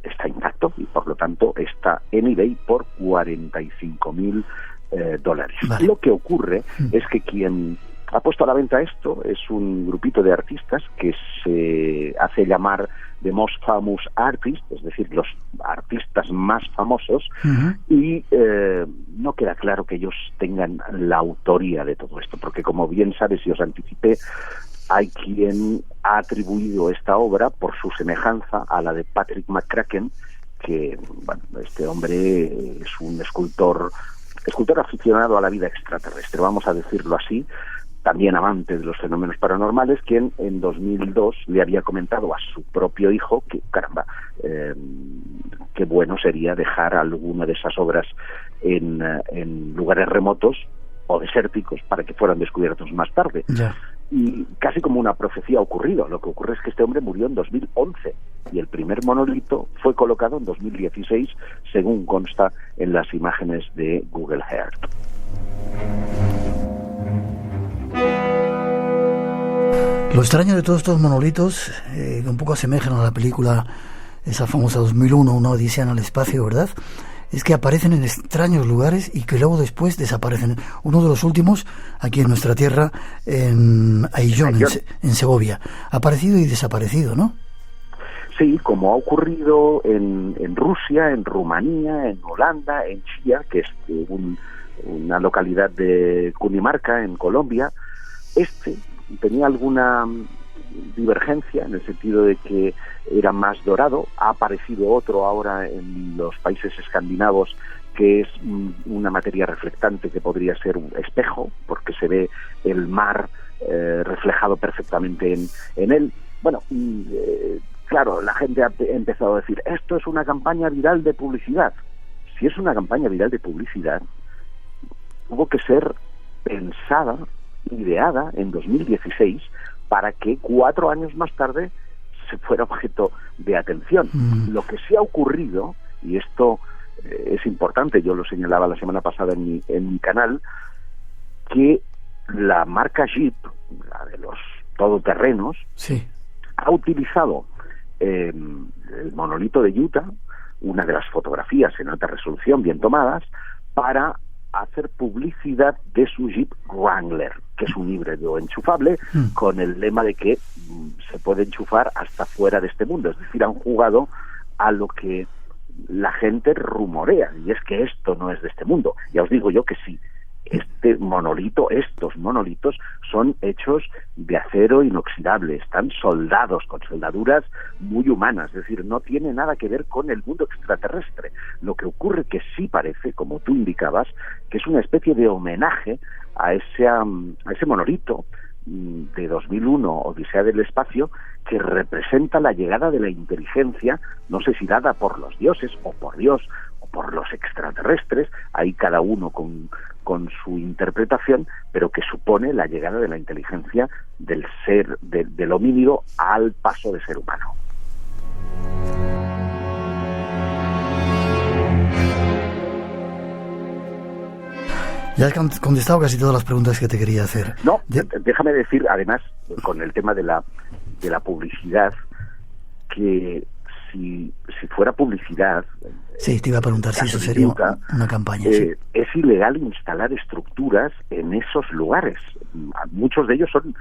está intacto y por lo tanto está en eBay por $45,000. Vale. Lo que ocurre es que quien ha puesto a la venta esto es un grupito de artistas que se hace llamar The Most Famous Artists, es decir, los artistas más famosos, y no queda claro que ellos tengan la autoría de todo esto, porque como bien sabes y os anticipé, hay quien ha atribuido esta obra por su semejanza a la de Patrick McCracken, que bueno, este hombre es un escultor aficionado a la vida extraterrestre, vamos a decirlo así, también amante de los fenómenos paranormales, quien en 2002 le había comentado a su propio hijo que, caramba, qué bueno sería dejar alguna de esas obras en lugares remotos o desérticos para que fueran descubiertos más tarde. Ya. Y casi como una profecía ha ocurrido. Lo que ocurre es que este hombre murió en 2011 y el primer monolito fue colocado en 2016, según consta en las imágenes de Google Earth. Lo extraño de todos estos monolitos, que un poco asemejan a la película esa famosa 2001, una odisea en el espacio, ¿verdad?, es que aparecen en extraños lugares y que luego después desaparecen. Uno de los últimos, aquí en nuestra tierra, en Ayllón, en Segovia. Ha aparecido y desaparecido, ¿no? Sí, como ha ocurrido en Rusia, en Rumanía, en Holanda, en Chía, que es una localidad de Cundinamarca, en Colombia. Tenía alguna divergencia en el sentido de que era más dorado. Ha aparecido otro ahora en los países escandinavos que es una materia reflectante que podría ser un espejo, porque se ve el mar reflejado perfectamente en él. Bueno, claro, la gente ha empezado a decir, esto es una campaña viral de publicidad. Si es una campaña viral de publicidad, tuvo que ser pensada, ideada en 2016 para que 4 años más tarde se fuera objeto de atención. Lo que sí ha ocurrido, y esto es importante, yo lo señalaba la semana pasada en mi canal, que la marca Jeep, la de los todoterrenos, sí, ha utilizado el monolito de Utah, una de las fotografías en alta resolución bien tomadas, para hacer publicidad de su Jeep Wrangler, que es un híbrido enchufable, con el lema de que se puede enchufar hasta fuera de este mundo. Es decir, han jugado a lo que la gente rumorea, y es que esto no es de este mundo. Ya os digo yo que sí. Estos monolitos son hechos de acero inoxidable, están soldados con soldaduras muy humanas, es decir, no tiene nada que ver con el mundo extraterrestre. Lo que ocurre que sí parece, como tú indicabas, que es una especie de homenaje a ese monolito de 2001, Odisea del Espacio, que representa la llegada de la inteligencia, no sé si dada por los dioses o por Dios o por los extraterrestres, ahí cada uno con su interpretación, pero que supone la llegada de la inteligencia del ser, del homínido al paso de ser humano. Ya has contestado casi todas las preguntas que te quería hacer. No, déjame decir, además, con el tema de la publicidad, que si fuera publicidad... Sí, te iba a preguntar si eso sería una campaña. Sí. Es ilegal instalar estructuras en esos lugares. Muchos de ellos son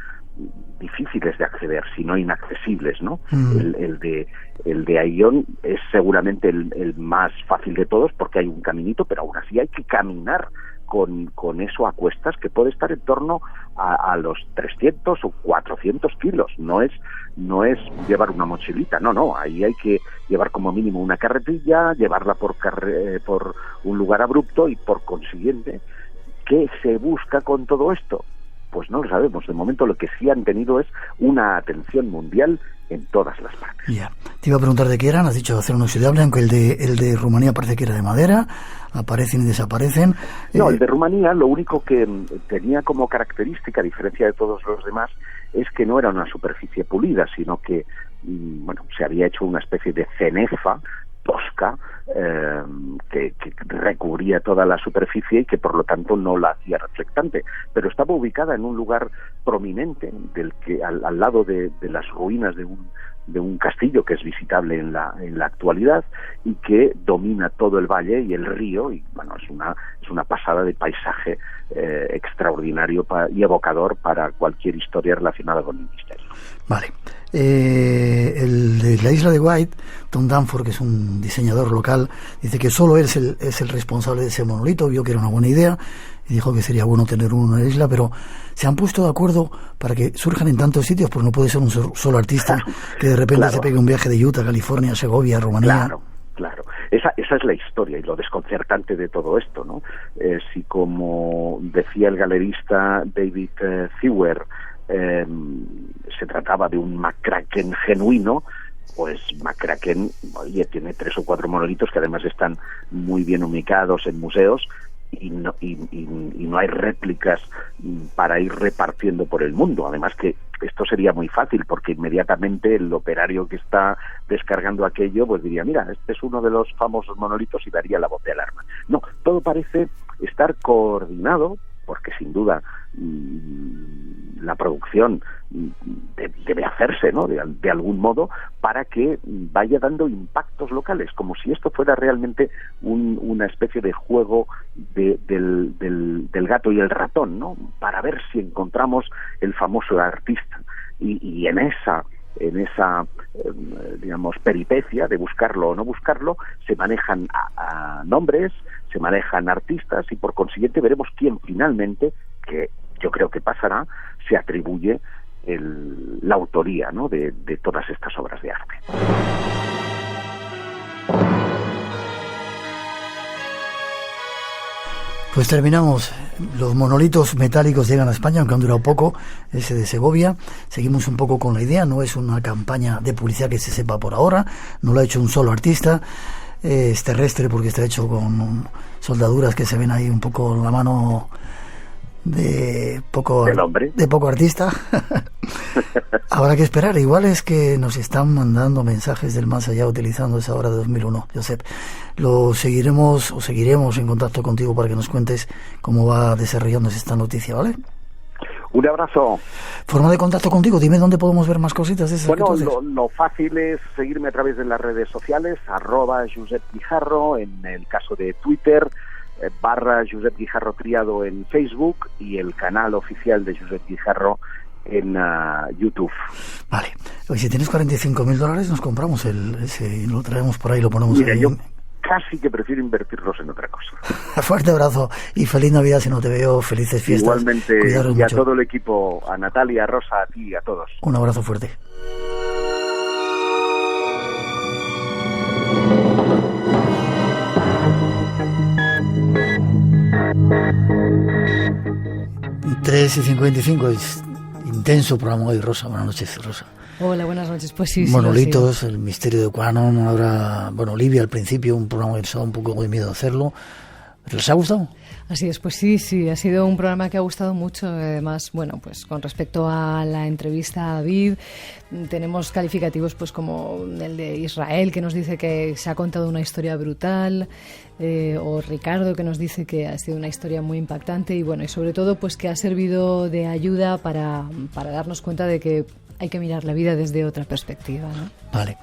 difíciles de acceder, si no inaccesibles, ¿no? El de Ayllón es seguramente el más fácil de todos porque hay un caminito, pero aún así hay que caminar con eso a cuestas, que puede estar en torno a los 300 o 400 kilos. No es llevar una mochilita, no, ahí hay que llevar como mínimo una carretilla, llevarla por un lugar abrupto y por consiguiente ¿Qué se busca con todo esto? Pues no lo sabemos. De momento lo que sí han tenido es una atención mundial en todas las partes. Ya. Te iba a preguntar de qué eran, has dicho acero inoxidable, aunque el de Rumanía parece que era de madera, aparecen y desaparecen. No, el de Rumanía lo único que tenía como característica, a diferencia de todos los demás, es que no era una superficie pulida, sino que se había hecho una especie de cenefa tosca que recubría toda la superficie y que por lo tanto no la hacía reflectante, pero estaba ubicada en un lugar prominente del que al lado de las ruinas de un castillo que es visitable en la actualidad y que domina todo el valle y el río, y es una pasada de paisaje extraordinario y evocador para cualquier historia relacionada con el misterio. Vale. El de la isla de White, Tom Danforth, que es un diseñador local, dice que solo él es el responsable de ese monolito, vio que era una buena idea y dijo que sería bueno tener uno en la isla, pero se han puesto de acuerdo para que surjan en tantos sitios, porque no puede ser un solo artista que de repente se pegue un viaje de Utah, California, Segovia, Rumanía. Claro. Esa es la historia y lo desconcertante de todo esto, ¿no? Si, como decía el galerista David Thiewer, se trataba de un McCracken genuino, pues McCracken tiene 3 o 4 monolitos que además están muy bien ubicados en museos y no hay réplicas para ir repartiendo por el mundo. Además que esto sería muy fácil, porque inmediatamente el operario que está descargando aquello pues diría, mira, este es uno de los famosos monolitos, y daría la voz de alarma. No, todo parece estar coordinado, porque sin duda la producción debe hacerse, ¿no?, de algún modo, para que vaya dando impactos locales, como si esto fuera realmente una especie de juego del gato y el ratón, ¿no?, para ver si encontramos el famoso artista. Y en esa digamos, peripecia de buscarlo o no buscarlo, se manejan a nombres, se manejan artistas, y por consiguiente veremos quién finalmente, que yo creo que pasará, se atribuye la autoría, ¿no?, de todas estas obras de arte. Pues terminamos. Los monolitos metálicos llegan a España, aunque han durado poco, ese de Segovia. Seguimos un poco con la idea, no es una campaña de publicidad que se sepa por ahora, no lo ha hecho un solo artista, es terrestre porque está hecho con soldaduras que se ven ahí un poco en la mano de poco artista. Habrá que esperar, igual es que nos están mandando mensajes del más allá utilizando esa hora de 2001. Josep, seguiremos en contacto contigo para que nos cuentes cómo va desarrollándose esta noticia, ¿vale? Un abrazo. Forma de contacto contigo, dime dónde podemos ver más cositas de esas. Bueno, lo fácil es seguirme a través de las redes sociales, @Josep Guijarro, en el caso de Twitter, /Josep Guijarro Triado en Facebook, y el canal oficial de Josep Guijarro en YouTube. Vale. Oye, si tienes $45,000 nos compramos ese y lo traemos por ahí, lo ponemos. Mira, ahí. Yo casi que prefiero invertirlos en otra cosa. Fuerte abrazo y feliz Navidad si no te veo, felices fiestas. Igualmente, cuidaros y a mucho. todo el equipo, a Natalia, a Rosa, a ti y a todos. Un abrazo fuerte. Tres y 55, es intenso programa hoy, Rosa. Buenas noches, Rosa. Hola, buenas noches. Pues sí, Monolitos, el misterio de Quanon, ahora, Olivia al principio, un programa que nos ha dado un poco de miedo hacerlo. ¿Les ha gustado? Así es, pues sí, ha sido un programa que ha gustado mucho. Además, bueno, pues con respecto a la entrevista a David, tenemos calificativos pues como el de Israel, que nos dice que se ha contado una historia brutal, o Ricardo, que nos dice que ha sido una historia muy impactante, y bueno, y sobre todo pues que ha servido de ayuda para darnos cuenta de que hay que mirar la vida desde otra perspectiva, ¿no? Vale.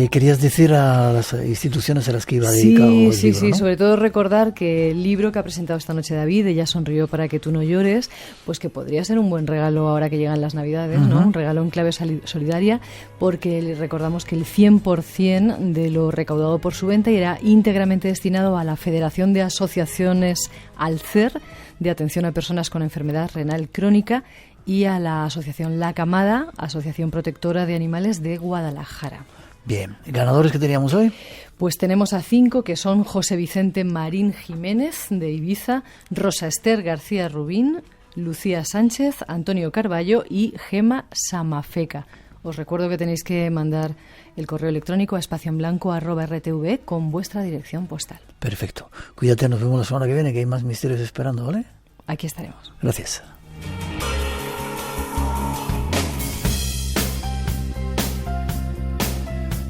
¿Querías decir a las instituciones a las que iba dedicado el libro, ¿no? Sobre todo recordar que el libro que ha presentado esta noche David, Ella sonrió para que tú no llores, pues que podría ser un buen regalo ahora que llegan las Navidades, ¿no? Un regalo en clave solidaria, porque le recordamos que el 100% de lo recaudado por su venta irá íntegramente destinado a la Federación de Asociaciones Alcer, de atención a personas con enfermedad renal crónica, y a la asociación La Camada, Asociación Protectora de Animales de Guadalajara. Bien, ¿ganadores que teníamos hoy? Pues tenemos a 5 que son José Vicente Marín Jiménez de Ibiza, Rosa Esther García Rubín, Lucía Sánchez, Antonio Carballo y Gema Samafeca. Os recuerdo que tenéis que mandar el correo electrónico a espacioenblanco@rtv con vuestra dirección postal. Perfecto. Cuídate, nos vemos la semana que viene, que hay más misterios esperando, ¿vale? Aquí estaremos. Gracias.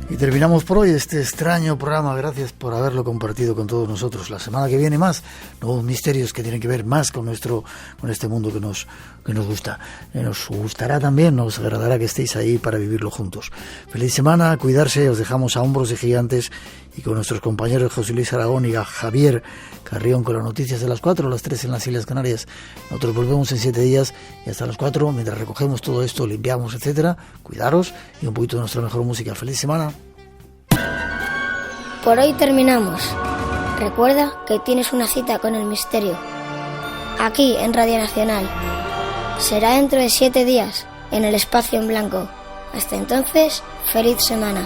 Y terminamos por hoy este extraño programa. Gracias por haberlo compartido con todos nosotros. La semana que viene más nuevos misterios que tienen que ver más con este mundo que nos gusta. Nos gustará también, nos agradará que estéis ahí para vivirlo juntos. Feliz semana, cuidarse. Os dejamos a hombros de gigantes y con nuestros compañeros José Luis Aragón y Javier Carrión con las noticias de las 4 a las 3 en las Islas Canarias. Nosotros volvemos en 7 días y hasta las 4, mientras recogemos todo esto, limpiamos, etcétera. Cuidaros y un poquito de nuestra mejor música. Feliz semana. Por hoy terminamos. Recuerda que tienes una cita con el misterio. Aquí en Radio Nacional. Será dentro de 7 días en el Espacio en Blanco. Hasta entonces, feliz semana.